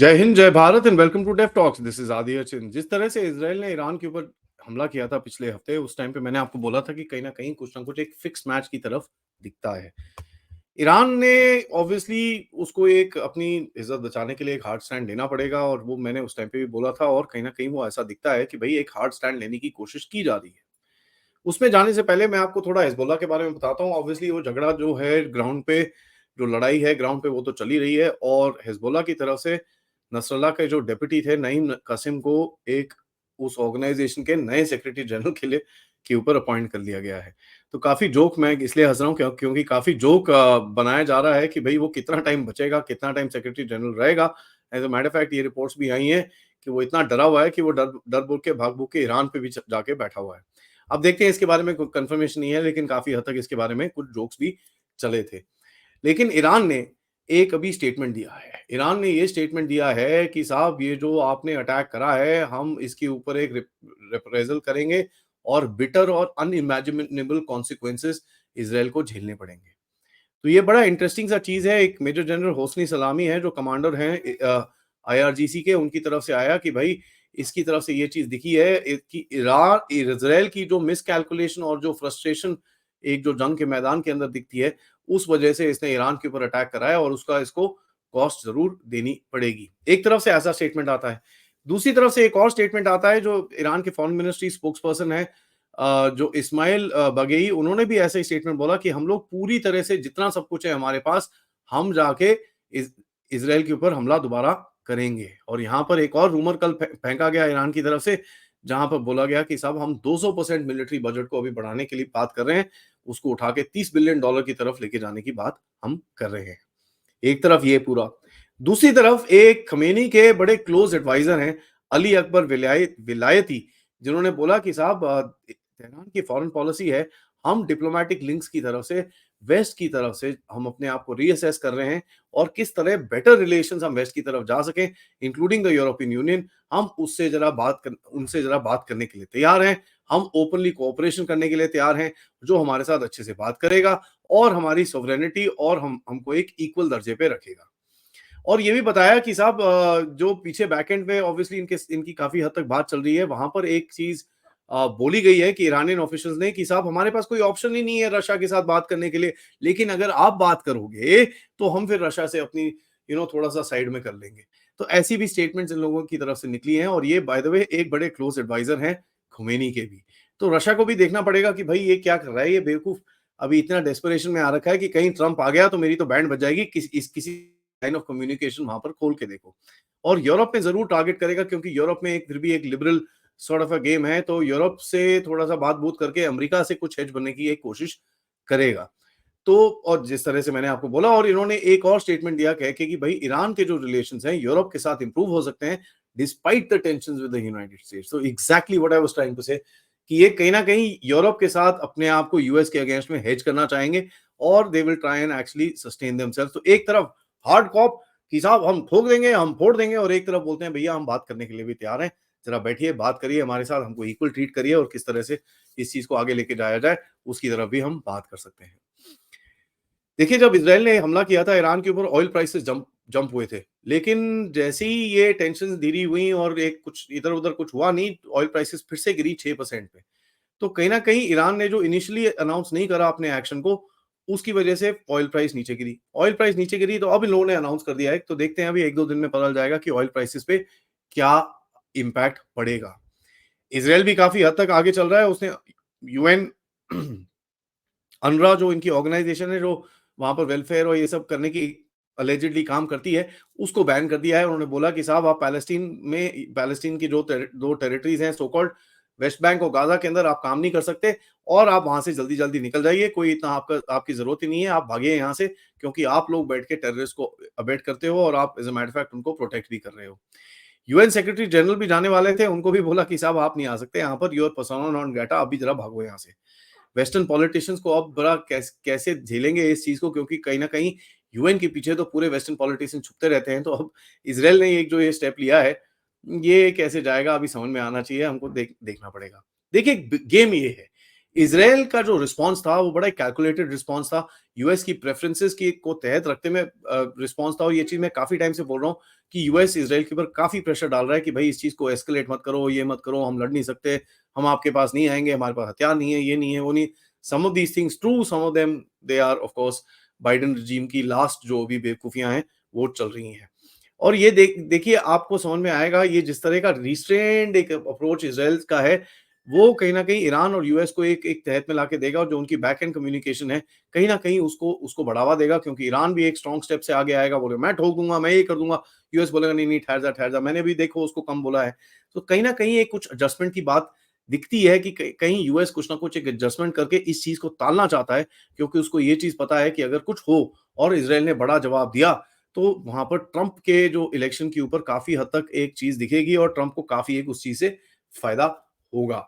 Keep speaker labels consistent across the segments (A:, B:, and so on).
A: जय हिंद, जय Bharat and welcome to def talks. This is Aditya Chin. जिस तरह से इजराइल ने ईरान के ऊपर हमला किया था पिछले हफ्ते, उस टाइम पे मैंने आपको बोला था कि कहीं ना कहीं कुछ ना कुछ एक फिक्स मैच की तरफ दिखता है। ईरान ने ऑब्वियसली उसको एक अपनी इज्जत बचाने के लिए एक हार्ड स्टैंड लेना पड़ेगा, और वो मैंने उस टाइम पे भी बोला था, और कहीं ना कहीं वो ऐसा दिखता है कि भाई एक हार्ड स्टैंड लेने की कोशिश की जा रही है। उसमें जाने से पहले मैं आपको थोड़ा हिजबुल्लाह के बारे में बताता हूँ। ऑब्वियसली वो झगड़ा जो है ग्राउंड पे, जो लड़ाई है ग्राउंड पे, वो तो चली रही है, और हिजबुल्लाह की तरफ से नसरल्लाह के जो डेप्यूटी थे नईम कासिम को एक उस ऑर्गेनाइजेशन के नए सेक्रेटरी जनरल के ऊपर अपॉइंट कर लिया गया है। तो काफी जोक मैं इसलिए हंस रहा हूँ क्योंकि काफी जोक बनाया जा रहा है कि भाई वो कितना टाइम बचेगा, कितना टाइम सेक्रेटरी जनरल रहेगा। एज अ मैटर फैक्ट ये रिपोर्ट्स भी आई हैं कि वो इतना डरा हुआ है कि वो डर डर बोल के भाग भूग के ईरान पे भी जाके बैठा हुआ है। अब देखते हैं, इसके बारे में कोई कंफर्मेशन नहीं है, लेकिन काफी हद तक इसके बारे में कुछ जोक्स भी चले थे। लेकिन ईरान ने एक अभी स्टेटमेंट दिया है। ईरान ने ये स्टेटमेंट दिया है कि साहब ये जो आपने अटैक करा है, हम इसके ऊपर एक रिप्रेजल करेंगे, और बिटर और अनइमेजिनेबल कॉन्सिक्वेंसेस इसराइल को झेलने पड़ेंगे। तो ये बड़ा इंटरेस्टिंग सा चीज है। एक मेजर जनरल होसनी सलामी है जो कमांडर हैं आईआरजीसी के, उनकी तरफ से आया कि भाई इसकी तरफ से ये चीज दिखी है कि ईरान इसराइल की जो मिसकैलकुलेशन और जो फ्रस्ट्रेशन एक जो जंग के मैदान के अंदर दिखती है, उस वजह से इसने ईरान के ऊपर अटैक कराया, और उसका इसको कॉस्ट जरूर देनी पड़ेगी। एक तरफ से ऐसा स्टेटमेंट आता है। दूसरी तरफ से एक और स्टेटमेंट आता है जो ईरान के फॉरेन मिनिस्ट्री स्पोक्स पर्सन है, जो इस्माइल बगेई, उन्होंने भी ऐसा ही स्टेटमेंट बोला कि हम लोग पूरी तरह से जितना सब कुछ है हमारे पास, हम जाके इसराइल के ऊपर हमला दोबारा करेंगे। और यहाँ पर एक और रूमर कल फेंका गया ईरान की तरफ से, जहां पर बोला गया कि साहब हम 200% मिलिट्री बजट को अभी बढ़ाने के लिए बात कर रहे हैं, उसको उठा के $30 बिलियन की तरफ लेके जाने की बात हम कर रहे हैं। एक तरफ ये पूरा, दूसरी तरफ एक खमेनी के बड़े क्लोज एडवाइजर हैं अली अकबर विलायती, जिन्होंने बोला कि साहब तेहरान की फॉरेन पॉलिसी है, हम डिप्लोमेटिक लिंक्स की तरफ से, वेस्ट की तरफ से हम अपने आप को रीअसेस कर रहे हैं, और किस तरह बेटर रिलेशंस हम वेस्ट की तरफ जा सकें, इंक्लूडिंग द यूरोपियन यूनियन, हम उनसे जरा बात करने के लिए तैयार हैं। हम ओपनली कोऑपरेशन करने के लिए तैयार हैं, जो हमारे साथ अच्छे से बात करेगा और हमारी सोवरेनिटी और हमको एक इक्वल दर्जे पे रखेगा। और ये भी बताया कि साहब जो पीछे बैकएंड पे ऑब्वियसली इनकी काफी हद तक बात चल रही है, वहां पर एक चीज बोली गई है कि ईरानियन ऑफिशियल्स ने कि साहब हमारे पास कोई ऑप्शन ही नहीं है रशिया के साथ बात करने के लिए, लेकिन अगर आप बात करोगे तो हम फिर रशिया से अपनी थोड़ा सा साइड में कर लेंगे। तो ऐसी भी स्टेटमेंट्स इन लोगों की तरफ से निकली हैं, और ये बाय द वे एक बड़े क्लोज एडवाइजर हैं खुमैनी के भी। तो रशिया को भी देखना पड़ेगा कि भाई ये क्या कर रहा है, ये बेवकूफ अभी इतना डेस्परेशन में आ रखा है कि कहीं ट्रंप आ गया तो मेरी तो बैंड बज जाएगी, किसी लाइन ऑफ कम्युनिकेशन वहां पर खोल के देखो। और यूरोप में जरूर टारगेट करेगा, क्योंकि यूरोप में एक फिर भी एक liberal sort of a game है, तो यूरोप से थोड़ा सा बात बूत करके अमेरिका से कुछ हेज बनने की एक कोशिश करेगा। तो और जिस तरह से मैंने आपको बोला, और इन्होंने एक और स्टेटमेंट दिया कह के कि भाई ईरान के जो रिलेशंस हैं यूरोप के साथ इंप्रूव हो सकते हैं despite the tensions with the United States. तो exactly what I was trying to say कि ये कहीं ना कहीं यूरोप के साथ अपने आप को यूएस के अगेंस्ट में हेज करना चाहेंगे, और they will try and actually sustain themselves. तो एक तरफ हार्ड कॉप कि साहब हम ठोक देंगे, हम फोड़ देंगे, और एक तरफ बोलते हैं भैया हम बात करने के लिए भी तैयार हैं, जरा बैठिए, बात करिए हमारे साथ, हमको इक्वल ट्रीट करिए, और किस तरह से इस चीज को आगे लेके जाया जाए उसकी तरफ भी हम बात कर सकते हैं। देखिए, जब इजराइल ने हमला किया था ईरान के ऊपर, ऑयल प्राइसेस जंप हुए थे, लेकिन जैसे ही ये टेंशन धीरी हुई और एक कुछ इधर उधर कुछ हुआ नहीं, ऑयल प्राइसेस फिर से गिरी 6% पे। तो कहीं ना कहीं ईरान ने जो इनिशियली अनाउंस नहीं करा अपने एक्शन को, उसकी वजह से ऑयल प्राइस नीचे गिरी। ऑयल प्राइस नीचे गिरी तो अब इन लोगों ने अनाउंस कर दिया है, तो देखते हैं अभी 1-2 दिन में पता चल जाएगा कि ऑयल प्राइसेस पे क्या इम्पैक्ट पड़ेगा। इसराइल भी काफी हद तक आगे चल रहा है। उसने यूएन अनरा जो इनकी ऑर्गेनाइजेशन है, जो वहां पर वेलफेयर और ये सब करने की अलेजिडली काम करती है, उसको बैन कर दिया है। उन्होंने बोला कि साहब आप पैलेस्टीन की जो दो टेरिटरीज हैं, सो कॉल्ड वेस्ट बैंक और गाजा के अंदर आप काम नहीं कर सकते, और आप वहां से जल्दी जल्दी निकल जाइए, कोई इतना आपकी जरूरत ही नहीं है, आप भागिए यहाँ से, क्योंकि आप लोग बैठ के टेररिस्ट को अबेट करते हो, और आप एज अ मैटर फैक्ट उनको प्रोटेक्ट भी कर रहे हो। यूएन सेक्रेटरी जनरल भी जाने वाले थे, उनको भी बोला कि साहब आप नहीं आ सकते यहाँ पर, यूर पर्सोना नॉन ग्रेटा, अभी जरा भागो यहाँ से। वेस्टर्न पॉलिटिशियंस को अब बड़ा कैसे झेलेंगे इस चीज को, क्योंकि कहीं ना कहीं यूएन के पीछे तो पूरे वेस्टर्न पॉलिटिशियन छुपते रहते हैं। तो अब इसराइल ने एक जो ये स्टेप लिया है, ये कैसे जाएगा अभी समझ में आना चाहिए, हमको देखना पड़ेगा। देखिए गेम ये है, इज़राइल का जो रिस्पॉन्स था वो बड़ा कैलकुलेटेड रिस्पॉन्स था। यूएस की प्रेफरेंसेस की को तहत रखते में रिस्पॉन्स था और ये चीज़ मैं काफ़ी टाइम से बोल रहा हूँ कि यूएस इज़राइल के ऊपर काफ़ी प्रेशर डाल रहा है कि भाई इस चीज़ को एस्केलेट मत करो, ये मत करो, हम लड़ नहीं सकते, हम आपके पास नहीं आएँगे, हमारे पास हथियार नहीं है, ये नहीं है, वो नहीं। Some of these things true, some of them they are of course Biden regime की लास्ट जो भी बेवकूफियाँ हैं, वो चल रही हैं। और ये देखिए आपको समझ में आएगा ये जिस तरह का रिस्ट्रेन्ड एक अप्रोच इज़राइल का है, वो कहीं न कहीं ईरान और यूएस को एक एक तहत में लाके देगा और जो उनकी बैक एंड कम्युनिकेशन है, कहीं न कहीं उसको उसको बढ़ावा देगा क्योंकि ईरान भी एक स्ट्रॉन्ग स्टेप से आगे आएगा, बोलेगा मैं ठोक दूँगा, मैं ये कर दूँगा। यूएस बोलेगा नहीं, नहीं ठहर जा, मैंने भी देखो उसको कम बोला है। तो कहीं न कहीं एक कुछ एडजस्टमेंट की बात दिखती है कि कहीं यूएस कुछ न कुछ एक एडजस्टमेंट करके इस चीज़ को टालना चाहता है क्योंकि उसको ये चीज़ पता है कि अगर कुछ हो और इज़राइल ने बड़ा जवाब दिया, तो वहाँ पर ट्रंप के जो इलेक्शन के ऊपर काफ़ी हद तक एक चीज़ दिखेगी और ट्रंप को काफ़ी एक उस चीज़ से फ़ायदा होगा।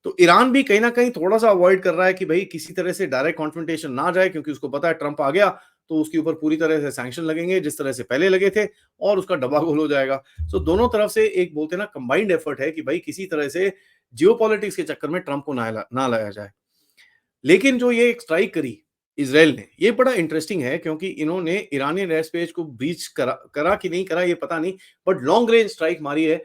A: तो ईरान भी कहीं न कहीं थोड़ा-सा अवॉइड कर रहा है कि भई किसी तरह से डायरेक्ट कॉन्फ्रंटेशन ना जाए क्योंकि उसको पता है ट्रंप आ गया, तो उसके ऊपर पूरी तरह से सैंक्शन लगेंगे जिस तरह से पहले लगे थे और उसका डब्बा-गुल हो जाएगा। सो दोनों तरफ से एक बोलते हैं ना कंबाइंड एफर्ट है कि भई किसी तरह से जियोपॉलिटिक्स के चक्कर में ट्रंप को ना लाया जाए। लेकिन जो ये एक स्ट्राइक करी इज़राइल ने, ये बड़ा इंटरेस्टिंग है क्योंकि इन्होंने ईरानियन एयर स्पेस को ब्रीच करा कि नहीं करा ये पता नहीं, बट लॉन्ग रेंज स्ट्राइक मारी है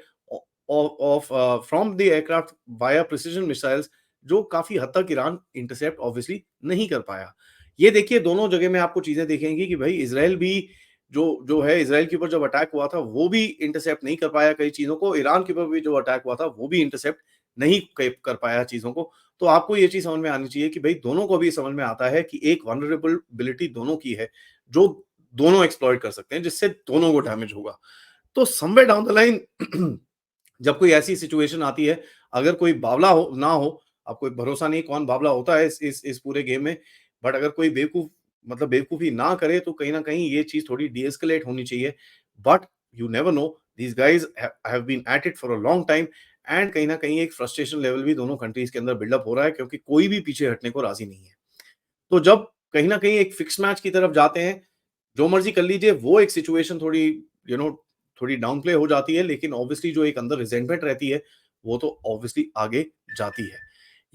A: ऑ off from the aircraft via precision missiles जो काफ़ी हद तक ईरान इंटरसेप्ट ऑब्वियसली नहीं कर पाया। ये देखिए दोनों जगह में आपको चीज़ें दिखेंगी कि भई इज़राइल भी जो जो है इज़राइल के ऊपर जब अटैक हुआ था, वो भी इंटरसेप्ट नहीं कर पाया कई चीज़ों को, ईरान के ऊपर भी जो अटैक हुआ था, वो भी इंटरसेप्ट नहीं कर पाया चीज़ों को। तो आपको ये चीज़ समझ में आनी चाहिए कि भई दोनों को भी समझ में आता है कि एक वल्नरेबिलिटी दोनों की है, जो दोनों एक्सप्लॉइट कर सकते हैं, जिससे दोनों को डैमेज होगा। तो समवेयर डाउन द लाइन जब कोई ऐसी सिचुएशन आती है, अगर कोई बावला हो ना हो, अब कोई भरोसा नहीं कौन बावला होता है इस पूरे गेम में, बट अगर कोई बेवकूफ़ी ना करे तो कहीं न कहीं ये चीज़ थोड़ी डीएस्केलेट होनी चाहिए। But you never know, these guys have been at it for a long time and कहीं न कहीं एक फ्रस्ट्रेशन लेवल भी दोनों कंट्रीज़ के अंदर बिल्डअप हो रहा है क्योंकि कोई भी पीछे हटने को राज़ी नहीं है। तो जब कहीं न कहीं एक फिक्स मैच की तरफ जाते हैं, जो मर्ज़ी कर लीजिए, वो एक सिचुएशन थोड़ी यू नो थोड़ी डाउन प्ले हो जाती है, लेकिन ऑब्वियसली जो एक अंदर रिज़ेंटमेंट रहती है, वो तो ऑब्वियसली आगे जाती है।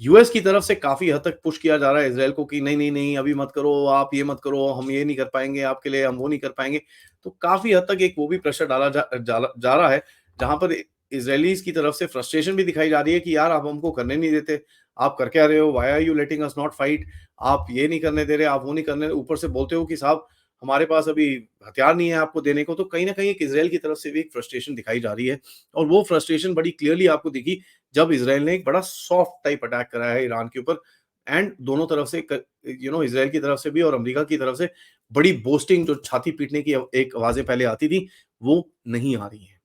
A: यूएस की तरफ से काफ़ी हद तक पुश किया जा रहा है इज़राइल को कि नहीं, नहीं, नहीं, अभी मत करो, आप ये मत करो, हम ये नहीं कर पाएँगे आपके लिए, हम वो नहीं कर पाएँगे। तो काफ़ी हद तक एक वो भी प्रेशर डाला जा रहा है, जहाँ पर इज़राइलीज़ की तरफ से फ्रस्ट्रेशन भी दिखाई जा रही है कि यार आप हमको करने नहीं देते, आप कर क्या रहे हो? Why are you letting us not fight? आप ये नहीं करने दे रहे, आप वो नहीं करने ऊपर से बोलते हो कि साहब हमारे पास अभी हथियार नहीं है आपको देने को, तो कहीं न कहीं एक इज़राइल की तरफ से भी एक फ्रस्ट्रेशन दिखाई जा रही है और वो फ्रस्ट्रेशन बड़ी क्लियरली आपको दिखी जब इज़राइल ने एक बड़ा सॉफ्ट टाइप अटैक करा है ईरान के ऊपर एंड दोनों तरफ से इज़राइल की तरफ से भी और अमेरिका की तरफ से बड़ी बोस्टिंग जो छाती पीटने की एक आवाज़ें पहले आती थी, वो नहीं आ रही हैं।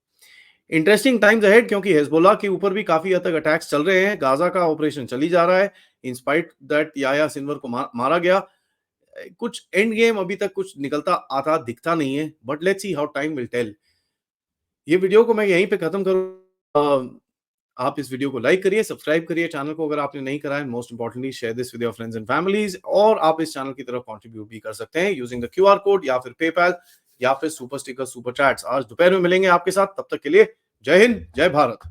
A: इंटरेस्टिंग टाइम्स अहेड क्योंकि हिज़बुल्लाह के ऊपर भी काफ़ी हद तक अटैक्स चल रहे हैं, गाज़ा का ऑपरेशन चली जा रहा है, इन स्पाइट दैट याह्या सिन्वर को मारा गया। कुछ एंड गेम अभी तक कुछ निकलता आता दिखता नहीं है, but let's see how time will tell. ये वीडियो को मैं यहीं पे खत्म करूँ आप इस वीडियो को लाइक करिए, सब्सक्राइब करिए चैनल को अगर आपने नहीं करा है, most importantly share this with your friends and families और आप इस चैनल की तरफ कंट्रीब्यूट भी कर सकते हैं यूजिंग द क्यूआर कोड या फिर पेपैल या फिर सुपर स्टिकर, सुपर चैट्स। आज दोपहर में मिलेंगे आपके साथ, तब तक के लिए जय हिंद, जय भारत।